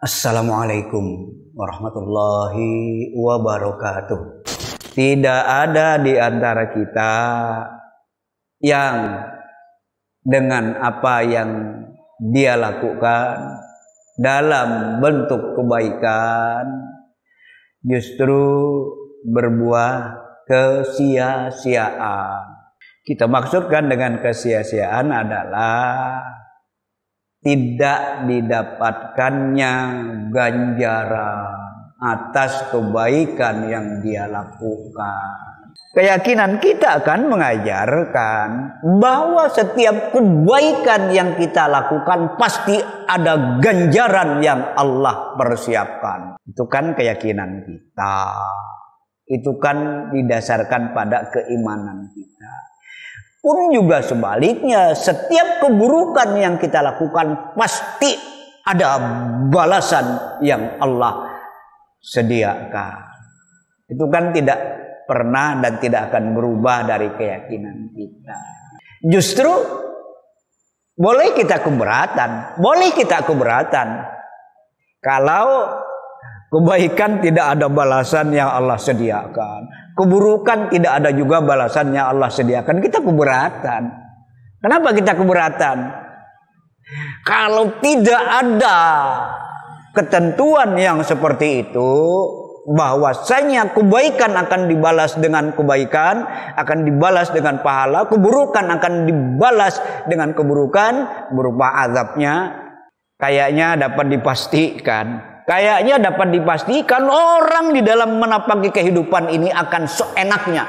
Assalamualaikum warahmatullahi wabarakatuh. Tidak ada di antara kita yang dengan apa yang dia lakukan dalam bentuk kebaikan justru berbuah kesia-siaan. Kita maksudkan dengan kesia-siaan adalah tidak didapatkannya ganjaran atas kebaikan yang dia lakukan. Keyakinan kita akan mengajarkan bahwa setiap kebaikan yang kita lakukan pasti ada ganjaran yang Allah persiapkan. Itu kan keyakinan kita. Itu kan didasarkan pada keimanan kita. Pun juga sebaliknya, setiap keburukan yang kita lakukan pasti ada balasan yang Allah sediakan. Itu kan tidak pernah dan tidak akan berubah dari keyakinan kita. Justru boleh kita keberatan kalau kebaikan tidak ada balasan yang Allah sediakan. Keburukan tidak ada juga balasan yang Allah sediakan. Kita keberatan. Kenapa kita keberatan? Kalau tidak ada ketentuan yang seperti itu, bahwasanya kebaikan akan dibalas dengan kebaikan, akan dibalas dengan pahala, keburukan akan dibalas dengan keburukan berupa azabnya, kayaknya dapat dipastikan orang di dalam menapaki kehidupan ini akan seenaknya.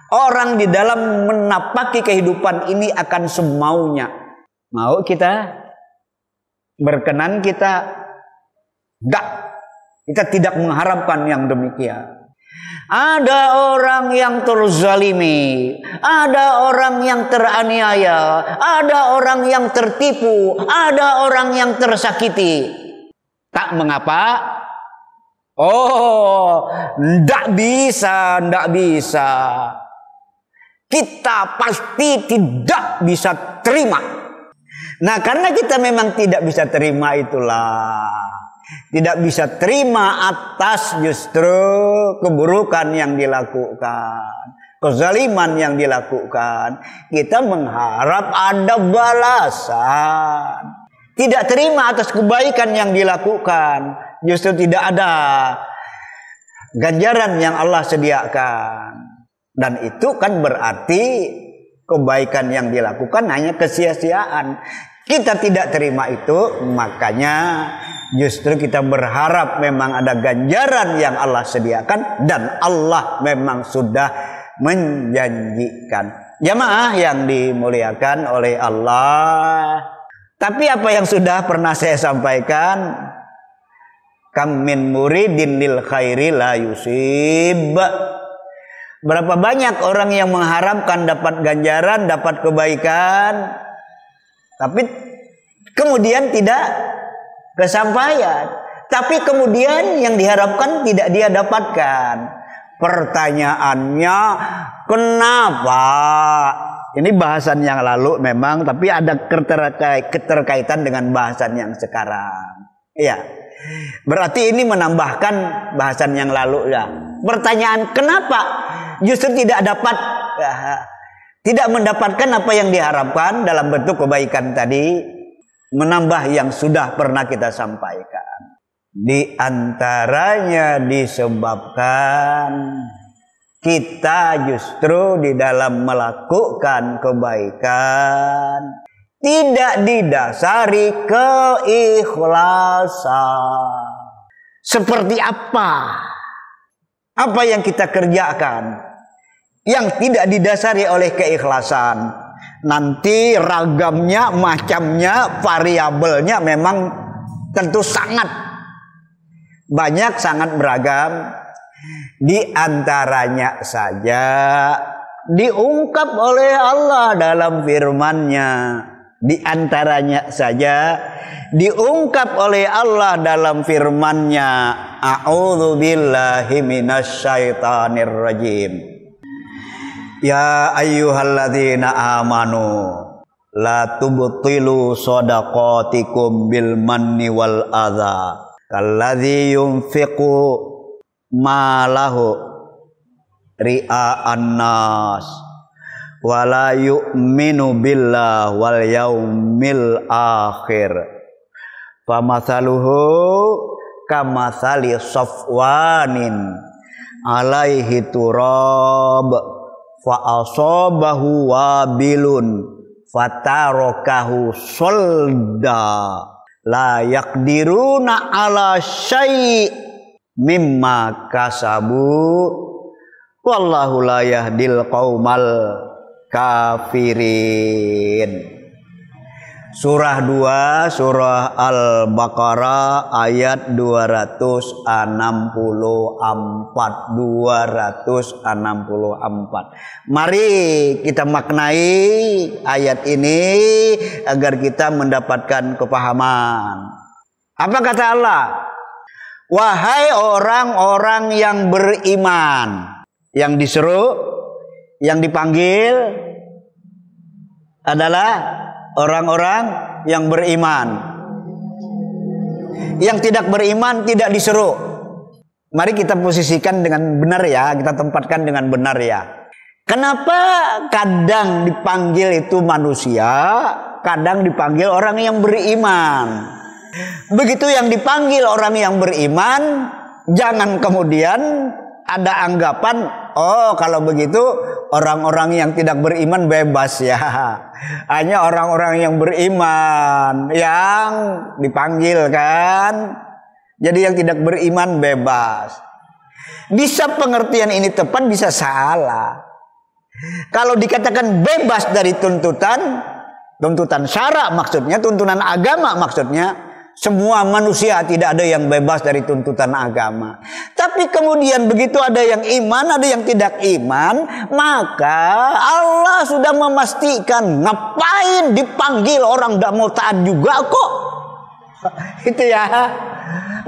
Orang di dalam menapaki kehidupan ini akan semaunya. Mau kita? Berkenan kita? Enggak. Kita tidak mengharapkan yang demikian. Ada orang yang terzalimi, ada orang yang teraniaya, ada orang yang tertipu, ada orang yang tersakiti. Tak mengapa. Oh, ndak bisa. Kita pasti tidak bisa terima. Nah, karena kita memang tidak bisa terima itulah. Tidak bisa terima atas justru keburukan yang dilakukan, kezaliman yang dilakukan. Kita mengharap ada balasan. Tidak terima atas kebaikan yang dilakukan, justru tidak ada ganjaran yang Allah sediakan. Dan itu kan berarti kebaikan yang dilakukan hanya kesia-siaan. Kita tidak terima itu, makanya justru kita berharap memang ada ganjaran yang Allah sediakan, dan Allah memang sudah menjanjikan. Jamaah yang dimuliakan oleh Allah. Tapi apa yang sudah pernah saya sampaikan, kam min muridin lil khairi la yusib. Berapa banyak orang yang mengharapkan dapat ganjaran, dapat kebaikan, tapi kemudian tidak kesampaian. Tapi kemudian yang diharapkan tidak dia dapatkan. Pertanyaannya, kenapa? Ini bahasan yang lalu memang, tapi ada keterkaitan dengan bahasan yang sekarang. Iya. Berarti ini menambahkan bahasan yang lalu ya. Pertanyaan, kenapa justru tidak mendapatkan apa yang diharapkan dalam bentuk kebaikan tadi, menambah yang sudah pernah kita sampaikan. Di antaranya disebabkan kita justru di dalam melakukan kebaikan tidak didasari keikhlasan. Seperti apa? Apa yang kita kerjakan yang tidak didasari oleh keikhlasan? Nanti ragamnya, macamnya, variabelnya memang tentu sangat banyak, sangat beragam. Di antaranya saja diungkap oleh Allah dalam firman-Nya. Di antaranya saja diungkap oleh Allah dalam firman-Nya. A'udzu billahi minasyaitonir rajim. Ya ayyuhalladzina amanu la tubtilu shadaqatikum bil manni wal adza kalladzi yunfiqu malahu ria'an nas wala yu'minu billah wal yaumil akhir famathaluhu kamathali safwanin alaihi turab fa asabahu wabilun fatarakahu solda la yaqdiruna ala syai' mimma kasabu wallahu la yahdil qaumal kafirin. Surah 2 Surah Al-Baqarah ayat 264. Mari kita maknai ayat ini agar kita mendapatkan kepahaman. Apa kata Allah? Wahai orang-orang yang beriman. Yang diseru, yang dipanggil adalah orang-orang yang beriman. Yang tidak beriman tidak diseru. Mari kita posisikan dengan benar ya, kita tempatkan dengan benar ya. Kenapa kadang dipanggil itu manusia, kadang dipanggil orang yang beriman. Begitu yang dipanggil orang yang beriman, jangan kemudian ada anggapan, oh kalau begitu orang-orang yang tidak beriman bebas ya. Hanya orang-orang yang beriman yang dipanggil kan. Jadi yang tidak beriman bebas. Bisa pengertian ini tepat, bisa salah. Kalau dikatakan bebas dari tuntutan syara maksudnya, tuntunan agama maksudnya, semua manusia tidak ada yang bebas dari tuntutan agama. Tapi kemudian begitu ada yang iman, ada yang tidak iman, maka Allah sudah memastikan ngapain dipanggil orang tidak mau taat juga kok. Itu ya.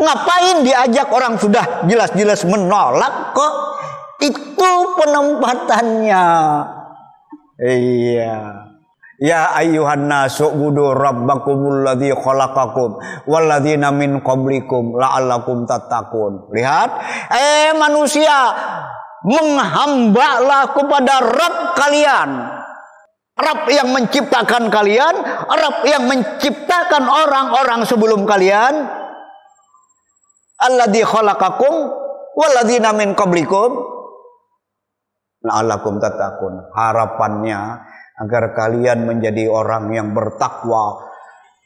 Ngapain diajak orang sudah jelas-jelas menolak kok. Itu penempatannya. Iya. Ya ayyuhan nasu ubudu rabbakumul ladzi khalaqakum walladzina min qablikum la'allakum tattaqun. Lihat, manusia, menghambalah kepada Rabb kalian. Rabb yang menciptakan kalian, Rabb yang menciptakan orang-orang sebelum kalian. Alladzi khalaqakum walladzina min qablikum la'allakum tattaqun. Harapannya agar kalian menjadi orang yang bertakwa,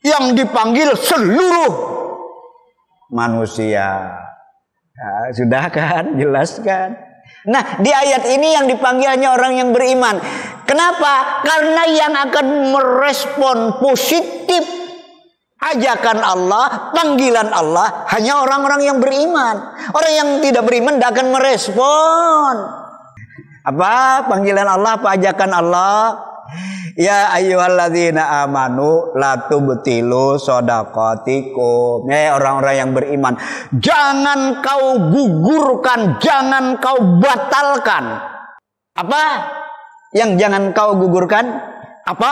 yang dipanggil seluruh manusia. Nah, sudah kan, jelas kan? Nah, di ayat ini yang dipanggil hanya orang yang beriman. Kenapa? Karena yang akan merespon positif ajakan Allah, panggilan Allah, hanya orang-orang yang beriman. Orang yang tidak beriman tidak akan merespon. Apa panggilan Allah, apa ajakan Allah? Ya ayyuhalladzina amanu la tubtilu shadaqatikum. Orang-orang yang beriman, jangan kau gugurkan, jangan kau batalkan. Apa yang jangan kau gugurkan? Apa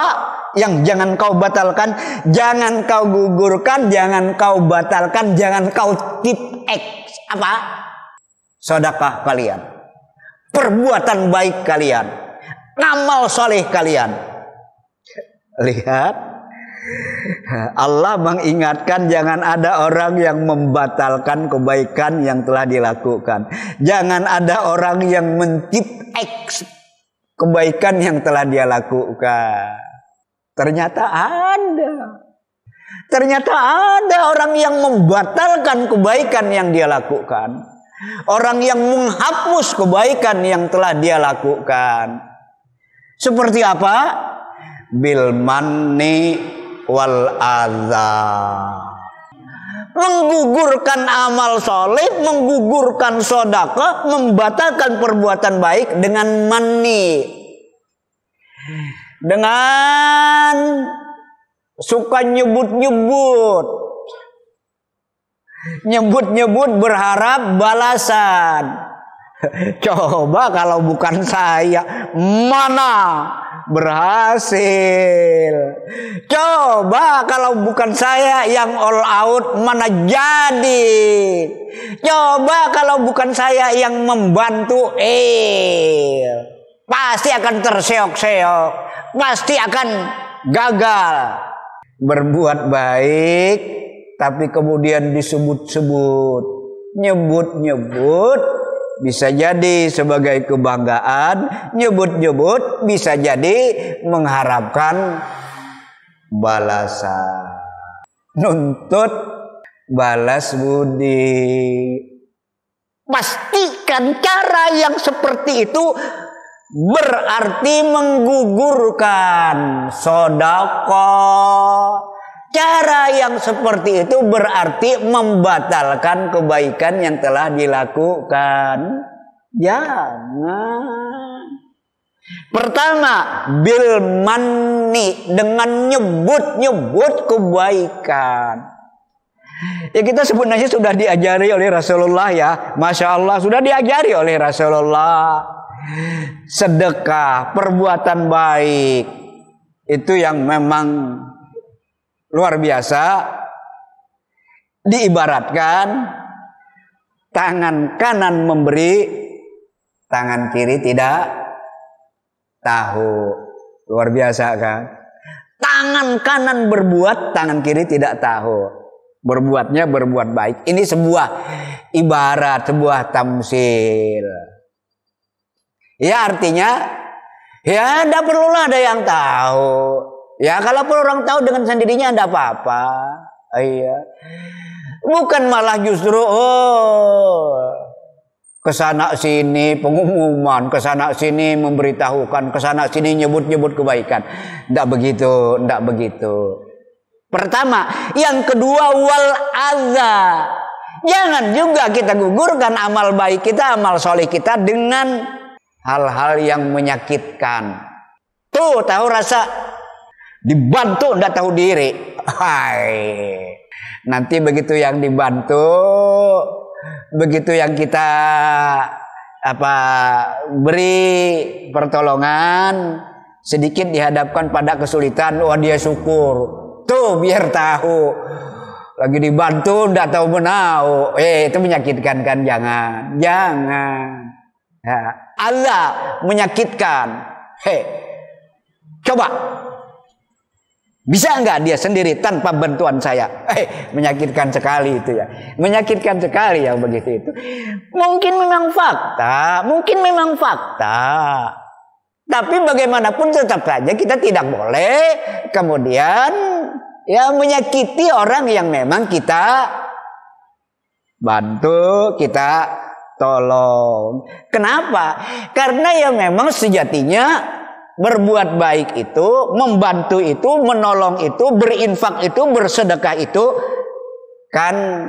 yang jangan kau batalkan? Jangan kau gugurkan, jangan kau batalkan, jangan kau titeks. Apa? Sedekah kalian, perbuatan baik kalian, amal soleh kalian. Lihat, Allah mengingatkan jangan ada orang yang membatalkan kebaikan yang telah dilakukan. Jangan ada orang yang mencipeks kebaikan yang telah dia lakukan. Ternyata ada orang yang membatalkan kebaikan yang dia lakukan. Orang yang menghapus kebaikan yang telah dia lakukan. Seperti apa? Bil manni wal adza. Menggugurkan amal soleh, menggugurkan sedekah, membatalkan perbuatan baik dengan manni. Dengan suka nyebut-nyebut. Nyebut-nyebut berharap balasan. Coba kalau bukan saya, mana berhasil. Coba kalau bukan saya yang all out, mana jadi. Coba kalau bukan saya yang membantu, pasti akan terseok-seok, pasti akan gagal. Berbuat baik tapi kemudian disebut-sebut, nyebut-nyebut, bisa jadi sebagai kebanggaan, nyebut-nyebut bisa jadi mengharapkan balasan, nuntut balas budi. Pastikan cara yang seperti itu berarti menggugurkan sedekah. Cara yang seperti itu berarti membatalkan kebaikan yang telah dilakukan. Jangan. Pertama, bil manni, dengan nyebut-nyebut kebaikan. Ya, kita sebenarnya sudah diajari oleh Rasulullah ya. Masya Allah, sudah diajari oleh Rasulullah. Sedekah, perbuatan baik, itu yang memang luar biasa. Diibaratkan tangan kanan memberi, tangan kiri tidak tahu. Luar biasa kan? Tangan kanan berbuat, tangan kiri tidak tahu. Berbuatnya berbuat baik. Ini sebuah ibarat, sebuah tamsil. Ya, artinya ya tidak perlulah ada yang tahu. Ya, kalau orang tahu dengan sendirinya tidak apa-apa. Iya. Bukan malah justru kesana sini pengumuman, kesana sini memberitahukan, kesana sini nyebut-nyebut kebaikan. Tidak begitu, tidak begitu. Pertama, yang kedua wal adza. Jangan juga kita gugurkan amal baik kita, amal soleh kita dengan hal-hal yang menyakitkan. Tuh, tahu rasa dibantu tidak tahu diri. Hai. Nanti begitu yang dibantu, begitu yang kita beri pertolongan, sedikit dihadapkan pada kesulitan, wah dia syukur. Tuh, biar tahu. Lagi dibantu tidak tahu menau. Itu menyakitkan kan? Jangan. Ya, Allah menyakitkan. Coba. Bisa enggak dia sendiri tanpa bantuan saya? Menyakitkan sekali itu ya. Menyakitkan sekali yang begitu itu. Mungkin memang fakta. Tapi bagaimanapun tetap saja kita tidak boleh kemudian ya menyakiti orang yang memang kita bantu, kita tolong. Kenapa? Karena ya memang sejatinya berbuat baik itu, membantu itu, menolong itu, berinfak itu, bersedekah itu kan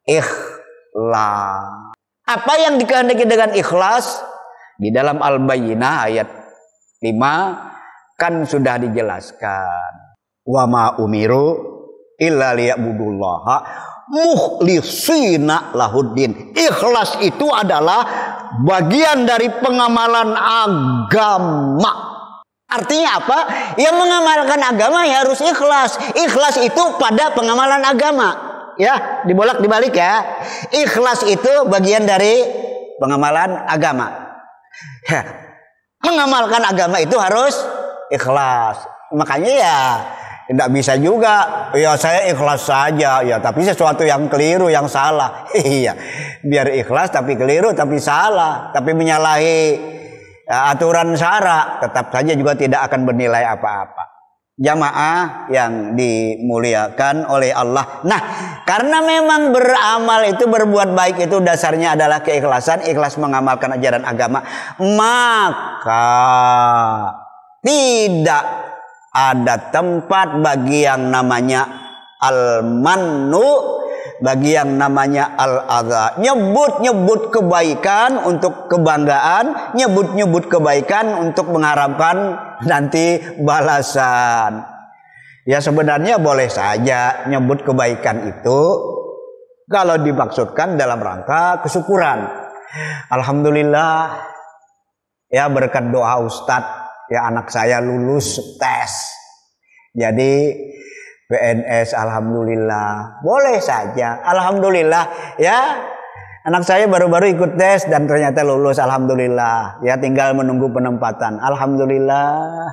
ikhlas. Apa yang dikehendaki dengan ikhlas? Di dalam Al-Bayyinah ayat 5 kan sudah dijelaskan. Wa ma umiru illa liya'budullaha mukhlishina lahuddin. Ikhlas itu adalah bagian dari pengamalan agama. Artinya apa? Yang mengamalkan agama ya harus ikhlas. Ikhlas itu pada pengamalan agama. Ya, dibolak-dibalik ya. Ikhlas itu bagian dari pengamalan agama. Ya, mengamalkan agama itu harus ikhlas. Makanya ya tidak bisa juga ya saya ikhlas saja ya, tapi sesuatu yang keliru, yang salah. Iya, biar ikhlas tapi keliru, tapi salah, tapi menyalahi aturan syara, tetap saja juga tidak akan bernilai apa-apa. Jamaah yang dimuliakan oleh Allah. Nah, karena memang beramal itu, berbuat baik itu dasarnya adalah keikhlasan, ikhlas mengamalkan ajaran agama, maka tidak ada tempat bagi yang namanya al-mannu, bagi yang namanya al-adza. Nyebut-nyebut kebaikan untuk kebanggaan, nyebut-nyebut kebaikan untuk mengharapkan nanti balasan. Ya sebenarnya boleh saja nyebut kebaikan itu kalau dimaksudkan dalam rangka kesyukuran. Alhamdulillah ya berkat doa Ustadz ya anak saya lulus tes. Jadi PNS, alhamdulillah. Boleh saja, alhamdulillah ya. Anak saya baru-baru ikut tes dan ternyata lulus, alhamdulillah. Ya tinggal menunggu penempatan, alhamdulillah.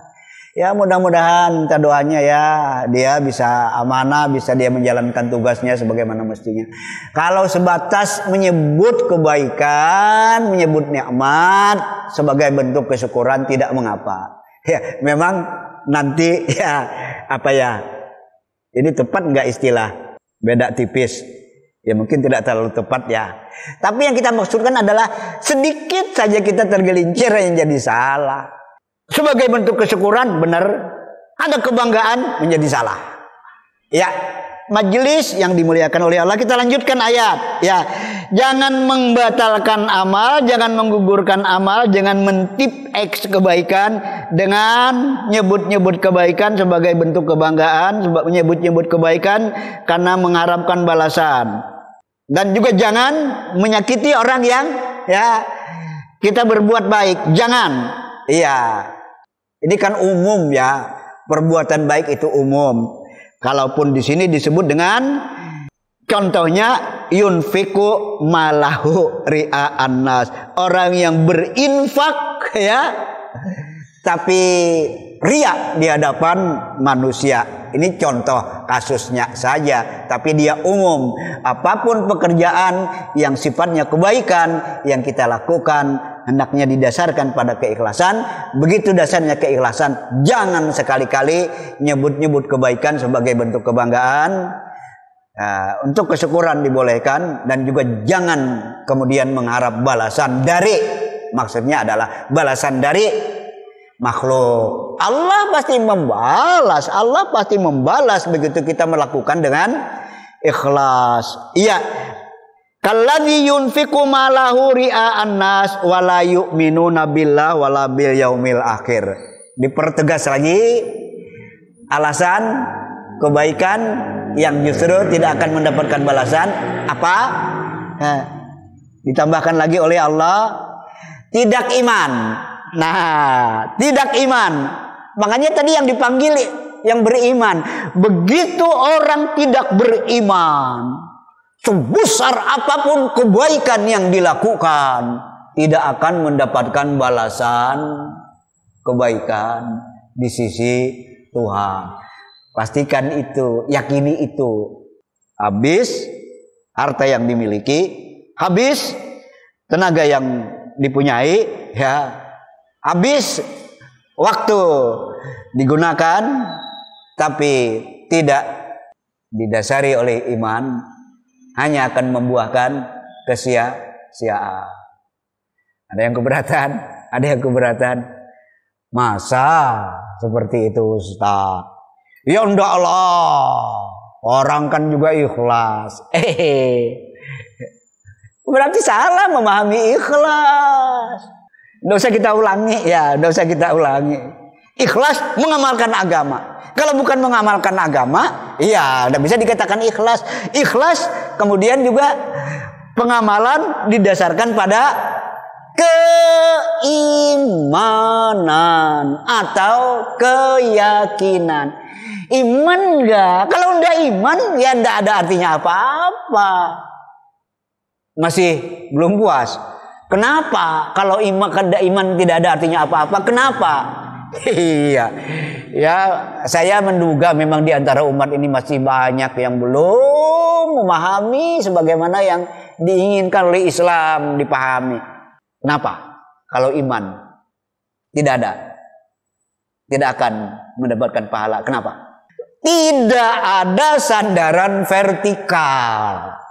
Ya mudah-mudahan minta doanya ya, dia bisa amanah, bisa dia menjalankan tugasnya sebagaimana mestinya. Kalau sebatas menyebut kebaikan, menyebut nikmat sebagai bentuk kesyukuran tidak mengapa. Ya memang nanti ya apa ya, ini tepat nggak istilah beda tipis? Ya mungkin tidak terlalu tepat ya. Tapi yang kita maksudkan adalah sedikit saja kita tergelincir yang jadi salah. Sebagai bentuk kesyukuran benar, ada kebanggaan menjadi salah. Ya, majelis yang dimuliakan oleh Allah, kita lanjutkan ayat. Ya, jangan membatalkan amal, jangan menggugurkan amal, jangan mentip X kebaikan dengan nyebut-nyebut kebaikan sebagai bentuk kebanggaan, menyebut-nyebut kebaikan karena mengharapkan balasan. Dan juga jangan menyakiti orang yang ya kita berbuat baik, jangan. Iya, ini kan umum ya, perbuatan baik itu umum. Kalaupun di sini disebut dengan contohnya yunfiku malahu ria'an nas, orang yang berinfak ya, tapi riya di hadapan manusia. Ini contoh kasusnya saja, tapi dia umum. Apapun pekerjaan yang sifatnya kebaikan yang kita lakukan hendaknya didasarkan pada keikhlasan. Begitu dasarnya keikhlasan, jangan sekali-kali nyebut-nyebut kebaikan sebagai bentuk kebanggaan. Untuk kesyukuran dibolehkan, dan juga jangan kemudian mengharap balasan dari, maksudnya adalah balasan dari makhluk. Allah pasti membalas, Allah pasti membalas begitu kita melakukan dengan ikhlas. Iya. Kalladzi yunfiqu malahu ria'an nas wa la yu'minuna billah wala bil yaumil akhir. Dipertegas lagi alasan kebaikan yang justru tidak akan mendapatkan balasan apa? Ditambahkan lagi oleh Allah, tidak iman. Nah, tidak iman. Makanya tadi yang dipanggil yang beriman. Begitu orang tidak beriman, sebesar apapun kebaikan yang dilakukan, tidak akan mendapatkan balasan kebaikan di sisi Tuhan. Pastikan itu, yakini itu. Habis harta yang dimiliki, habis tenaga yang dipunyai, ya, habis waktu digunakan, tapi tidak didasari oleh iman, hanya akan membuahkan kesia-siaan. Ada yang keberatan, ada yang keberatan. Masa seperti itu Ustaz? Ya enggak Allah, orang kan juga ikhlas. Berarti salah memahami ikhlas. Nggak usah kita ulangi ya, nggak usah kita ulangi. Ikhlas mengamalkan agama. Kalau bukan mengamalkan agama, iya, tidak bisa dikatakan ikhlas. Ikhlas kemudian juga pengamalan didasarkan pada keimanan atau keyakinan. Iman enggak? Kalau enggak iman, ya enggak ada artinya apa-apa. Masih belum puas. Kenapa? Kalau iman tidak ada artinya apa-apa. Kenapa? Iya, ya saya menduga memang di antara umat ini masih banyak yang belum memahami sebagaimana yang diinginkan oleh Islam dipahami. Kenapa? Kalau iman tidak ada, tidak akan mendapatkan pahala. Kenapa? Tidak ada sandaran vertikal.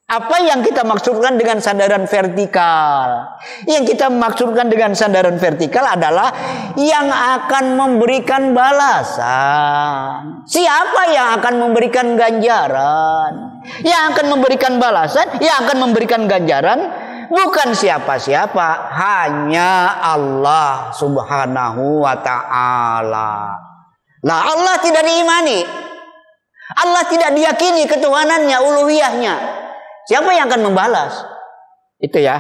Apa yang kita maksudkan dengan sandaran vertikal? Yang kita maksudkan dengan sandaran vertikal adalah yang akan memberikan balasan. Siapa yang akan memberikan ganjaran? Yang akan memberikan balasan, yang akan memberikan ganjaran bukan siapa-siapa, hanya Allah Subhanahu wa ta'ala. Nah, Allah tidak diimani. Allah tidak diyakini ketuhanannya, uluhiyahnya. Siapa yang akan membalas? Itu ya.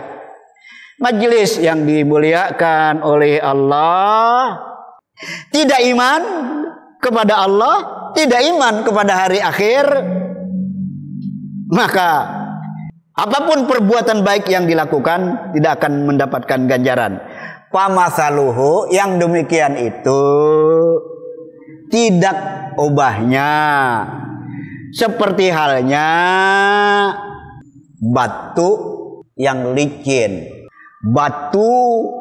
Majelis yang dimuliakan oleh Allah, tidak iman kepada Allah, tidak iman kepada hari akhir, maka apapun perbuatan baik yang dilakukan tidak akan mendapatkan ganjaran. Pamasaluhu, yang demikian itu tidak ubahnya seperti halnya batu yang licin, batu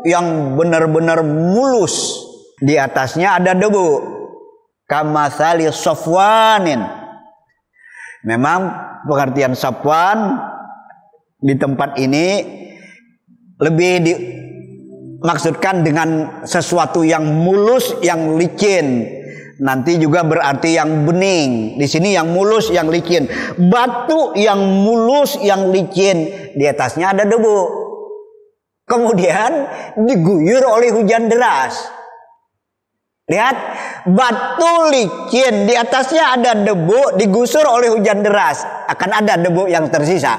yang benar-benar mulus, di atasnya ada debu. Kamathali safwanin. Memang pengertian safwan di tempat ini lebih dimaksudkan dengan sesuatu yang mulus, yang licin. Nanti juga berarti yang bening. Di sini yang mulus, yang licin. Batu yang mulus, yang licin, di atasnya ada debu. Kemudian diguyur oleh hujan deras. Lihat, batu licin, di atasnya ada debu, digusur oleh hujan deras. Akan ada debu yang tersisa.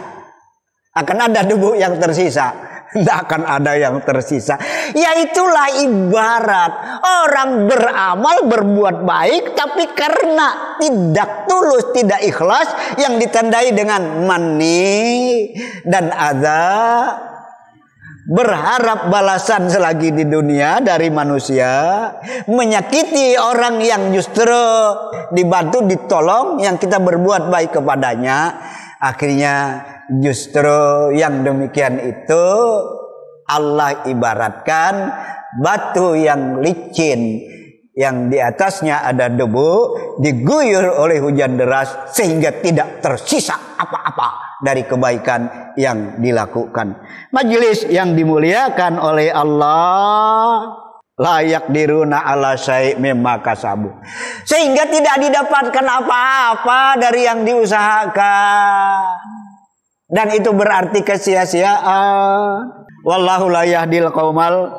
Akan ada debu yang tersisa. Tidak akan ada yang tersisa. Ya itulah ibarat orang beramal, berbuat baik, tapi karena tidak tulus, tidak ikhlas, yang ditandai dengan mani dan adza, berharap balasan selagi di dunia dari manusia, menyakiti orang yang justru dibantu, ditolong, yang kita berbuat baik kepadanya. Akhirnya justru yang demikian itu Allah ibaratkan batu yang licin, yang di atasnya ada debu, diguyur oleh hujan deras sehingga tidak tersisa apa-apa dari kebaikan yang dilakukan. Majelis yang dimuliakan oleh Allah, layak diruna ala syai' mimma kasabu, sehingga tidak didapatkan apa-apa dari yang diusahakan, dan itu berarti kesia-siaan. Wallahu la yahdil qaumal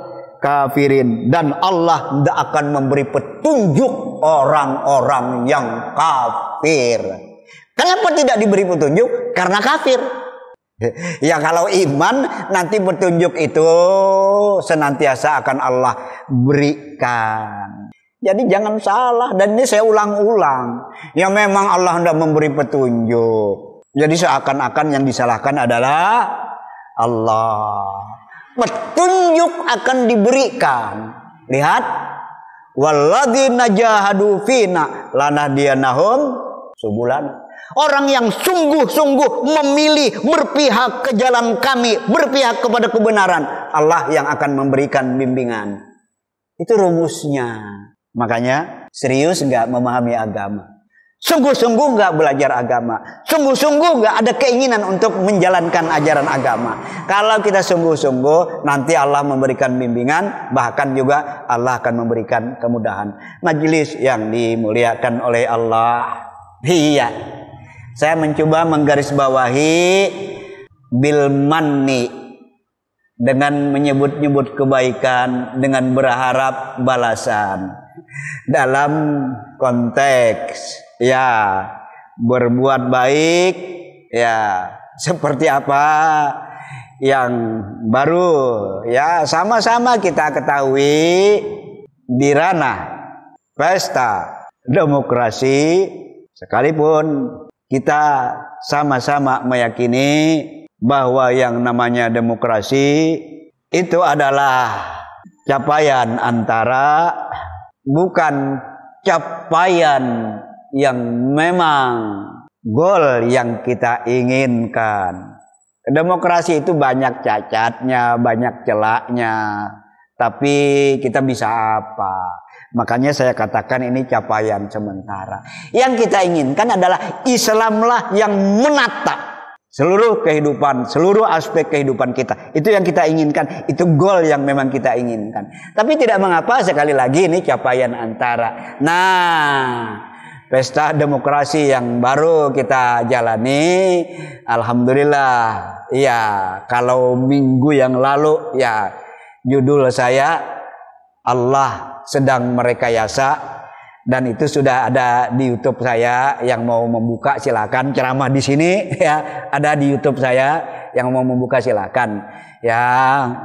kafirin, dan Allah tidak akan memberi petunjuk orang-orang yang kafir. Kenapa tidak diberi petunjuk? Karena kafir. Ya kalau iman, nanti petunjuk itu senantiasa akan Allah berikan. Jadi jangan salah, dan ini saya ulang-ulang. Ya memang Allah tidak memberi petunjuk. Jadi seakan-akan yang disalahkan adalah Allah. Petunjuk akan diberikan. Lihat, walladzina jahadu fina lanahdiyanahum subulana. Orang yang sungguh-sungguh memilih berpihak ke jalan kami, berpihak kepada kebenaran, Allah yang akan memberikan bimbingan. Itu rumusnya. Makanya serius nggak memahami agama, sungguh-sungguh nggak belajar agama, sungguh-sungguh nggak ada keinginan untuk menjalankan ajaran agama. Kalau kita sungguh-sungguh, nanti Allah memberikan bimbingan, bahkan juga Allah akan memberikan kemudahan. Majelis yang dimuliakan oleh Allah, iya, saya mencoba menggarisbawahi bil manni, dengan menyebut-nyebut kebaikan, dengan berharap balasan, dalam konteks ya berbuat baik, ya seperti apa yang baru ya sama-sama kita ketahui di ranah pesta demokrasi, sekalipun kita sama-sama meyakini bahwa yang namanya demokrasi itu adalah capaian antara, bukan capaian yang memang goal yang kita inginkan. Demokrasi itu banyak cacatnya, banyak celaknya, tapi kita bisa apa? Makanya saya katakan ini capaian sementara. Yang kita inginkan adalah Islamlah yang menata seluruh kehidupan, seluruh aspek kehidupan kita. Itu yang kita inginkan, itu goal yang memang kita inginkan. Tapi tidak mengapa, sekali lagi ini capaian antara. Nah, pesta demokrasi yang baru kita jalani, alhamdulillah. Ya, kalau minggu yang lalu ya judul saya Allah sedang merekayasa, dan itu sudah ada di YouTube saya. Yang mau membuka silakan, ceramah di sini ya, ada di YouTube saya. Yang mau membuka silakan. Ya,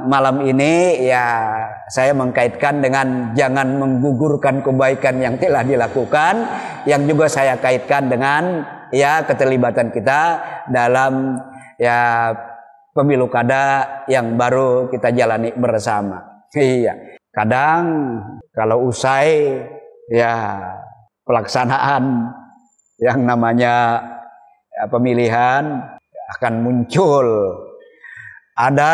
malam ini ya saya mengkaitkan dengan jangan menggugurkan kebaikan yang telah dilakukan, yang juga saya kaitkan dengan ya keterlibatan kita dalam ya pemilu kada yang baru kita jalani bersama. Iya. Kadang kalau usai ya pelaksanaan yang namanya ya, pemilihan akan muncul ada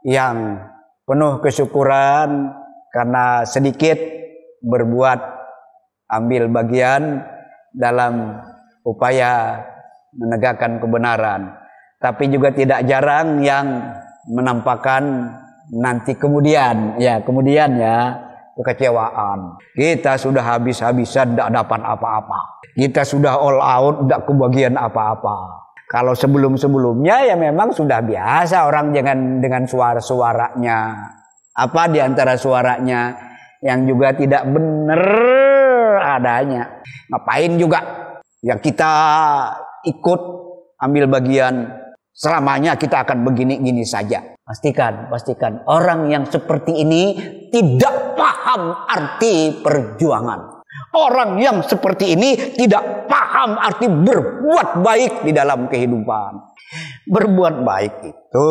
yang penuh kesyukuran karena sedikit berbuat ambil bagian dalam upaya menegakkan kebenaran. Tapi juga tidak jarang yang menampakkan nanti kemudian ya kekecewaan. Kita sudah habis-habisan tidak dapat apa-apa. Kita sudah all out tidak kebagian apa-apa. Kalau sebelum-sebelumnya ya memang sudah biasa orang dengan suara-suaranya. Apa di antara suaranya yang juga tidak benar adanya. Ngapain juga yang kita ikut ambil bagian selamanya kita akan begini-gini saja. Pastikan orang yang seperti ini tidak paham arti perjuangan. Orang yang seperti ini tidak paham arti berbuat baik di dalam kehidupan. Berbuat baik itu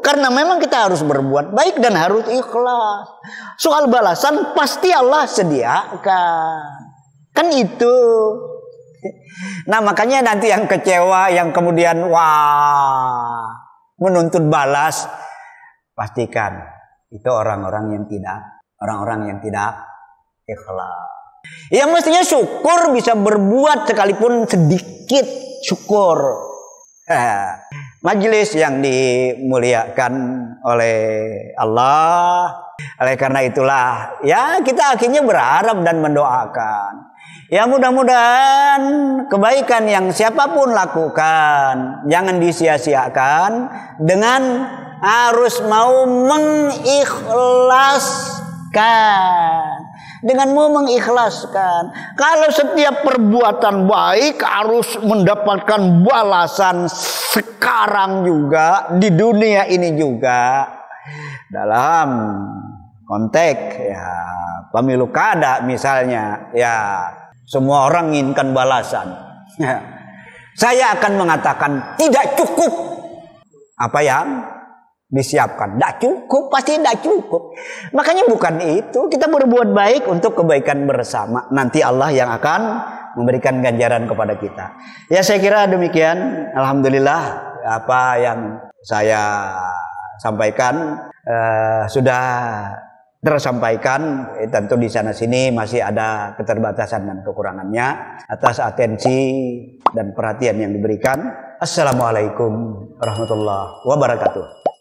karena memang kita harus berbuat baik dan harus ikhlas. Soal balasan pasti Allah sediakan. Kan itu. Nah makanya nanti yang kecewa, yang kemudian wah menuntut balas, pastikan itu orang-orang yang tidak ikhlas. Ya mestinya syukur bisa berbuat sekalipun sedikit syukur. Majelis yang dimuliakan oleh Allah. Oleh karena itulah ya kita akhirnya berharap dan mendoakan. Ya mudah-mudahan kebaikan yang siapapun lakukan jangan disia-siakan dengan harus mau mengikhlaskan. Dengan mau mengikhlaskan. Kalau setiap perbuatan baik harus mendapatkan balasan sekarang juga, di dunia ini juga. Dalam konteks ya pemilu kada misalnya, ya semua orang inginkan balasan. Ya. Saya akan mengatakan tidak cukup apa yang disiapkan. Tidak cukup, pasti tidak cukup. Makanya bukan itu. Kita berbuat baik untuk kebaikan bersama. Nanti Allah yang akan memberikan ganjaran kepada kita. Ya saya kira demikian. Alhamdulillah apa yang saya sampaikan sudah tersampaikan. Tentu di sana sini masih ada keterbatasan dan kekurangannya. Atas atensi dan perhatian yang diberikan. Assalamualaikum warahmatullahi wabarakatuh.